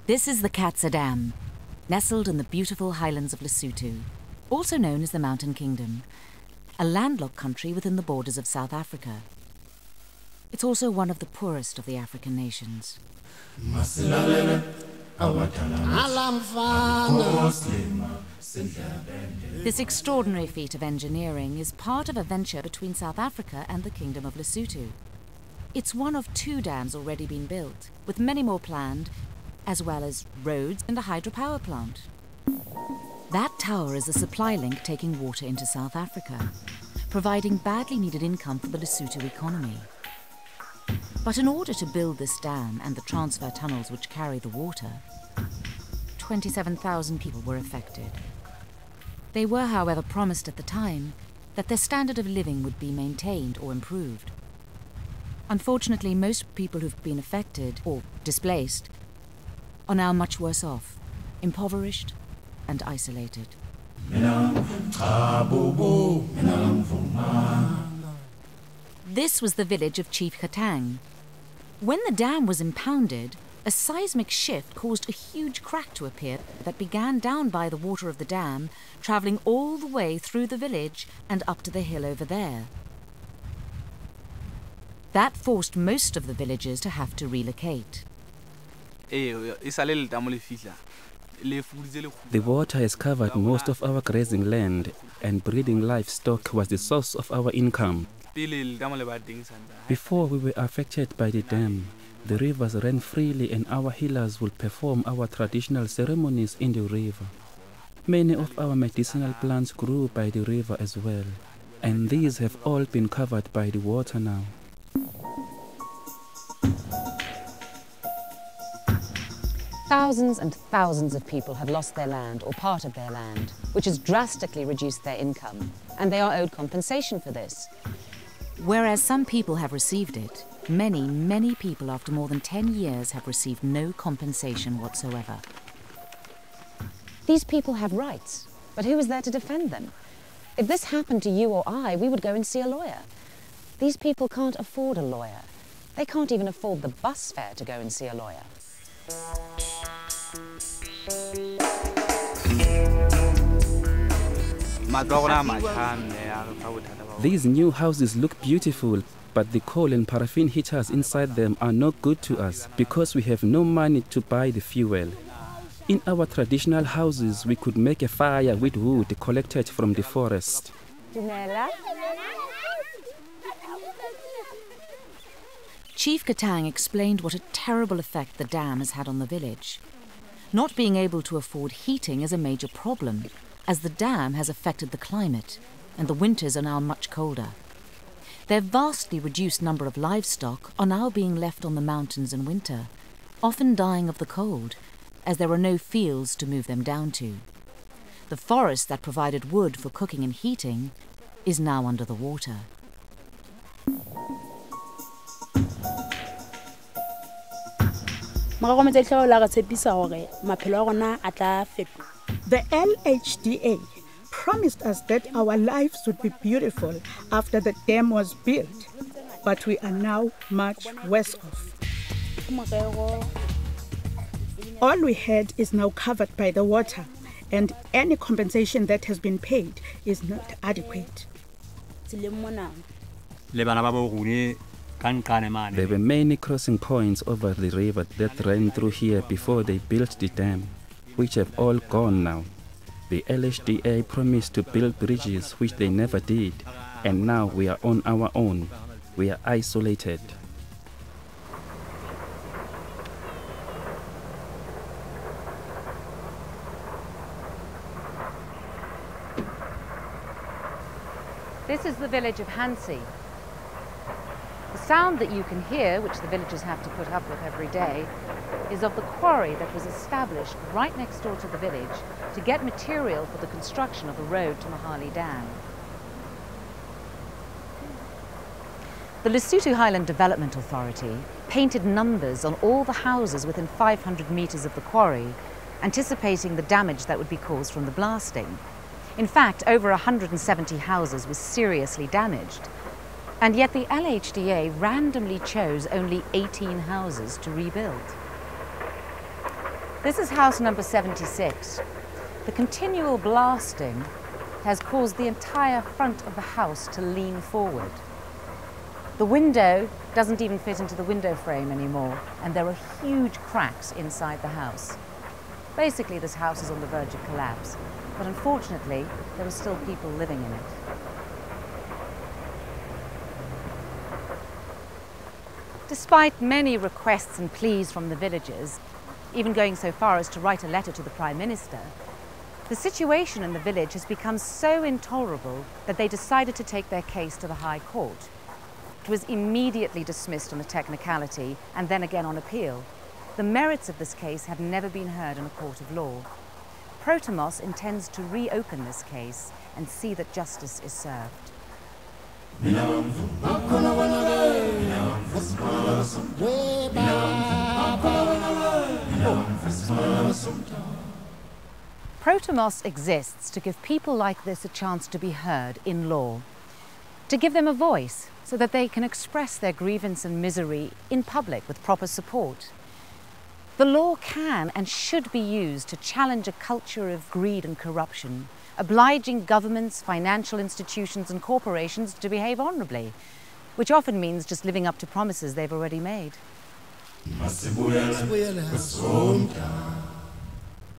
This is the Katsa Dam, nestled in the beautiful highlands of Lesotho, also known as the Mountain Kingdom, a landlocked country within the borders of South Africa. It's also one of the poorest of the African nations. This extraordinary feat of engineering is part of a venture between South Africa and the Kingdom of Lesotho. It's one of 2 dams already been built, with many more planned, as well as roads and a hydropower plant. That tower is a supply link taking water into South Africa, providing badly needed income for the Lesotho economy. But in order to build this dam and the transfer tunnels which carry the water, 27,000 people were affected. They were, however, promised at the time that their standard of living would be maintained or improved. Unfortunately, most people who've been affected or displaced are now much worse off, impoverished and isolated. This was the village of Chief Katang. When the dam was impounded, a seismic shift caused a huge crack to appear that began down by the water of the dam, travelling all the way through the village and up to the hill over there. That forced most of the villagers to have to relocate. The water has covered most of our grazing land, and breeding livestock was the source of our income. Before we were affected by the dam, the rivers ran freely and our healers would perform our traditional ceremonies in the river. Many of our medicinal plants grew by the river as well, and these have all been covered by the water now. Thousands and thousands of people have lost their land or part of their land, which has drastically reduced their income, and they are owed compensation for this. Whereas some people have received it, many people after more than 10 years have received no compensation whatsoever. These people have rights, but who is there to defend them? If this happened to you or I, we would go and see a lawyer. These people can't afford a lawyer. They can't even afford the bus fare to go and see a lawyer. These new houses look beautiful, but the coal and paraffin heaters inside them are not good to us because we have no money to buy the fuel. In our traditional houses, we could make a fire with wood collected from the forest. Chief Katang explained what a terrible effect the dam has had on the village. Not being able to afford heating is a major problem, as the dam has affected the climate, and the winters are now much colder. Their vastly reduced number of livestock are now being left on the mountains in winter, often dying of the cold, as there are no fields to move them down to. The forest that provided wood for cooking and heating is now under the water. The LHDA promised us that our lives would be beautiful after the dam was built, but we are now much worse off. All we had is now covered by the water, and any compensation that has been paid is not adequate. There were many crossing points over the river that ran through here before they built the dam, which have all gone now. The LHDA promised to build bridges, which they never did, and now we are on our own. We are isolated. This is the village of Hansi. The sound that you can hear, which the villagers have to put up with every day, is of the quarry that was established right next door to the village to get material for the construction of the road to Mahali Dam. The Lesotho Highland Development Authority painted numbers on all the houses within 500 metres of the quarry, anticipating the damage that would be caused from the blasting. In fact, over 170 houses were seriously damaged. And yet the LHDA randomly chose only 18 houses to rebuild. This is house number 76. The continual blasting has caused the entire front of the house to lean forward. The window doesn't even fit into the window frame anymore, and there are huge cracks inside the house. Basically, this house is on the verge of collapse, but unfortunately, there are still people living in it. Despite many requests and pleas from the villagers, even going so far as to write a letter to the Prime Minister, the situation in the village has become so intolerable that they decided to take their case to the High Court. It was immediately dismissed on a technicality and then again on appeal. The merits of this case have never been heard in a court of law. Protimos intends to reopen this case and see that justice is served. Protimos exists to give people like this a chance to be heard in law, to give them a voice so that they can express their grievance and misery in public with proper support. The law can and should be used to challenge a culture of greed and corruption, obliging governments, financial institutions and corporations to behave honourably, which often means just living up to promises they've already made.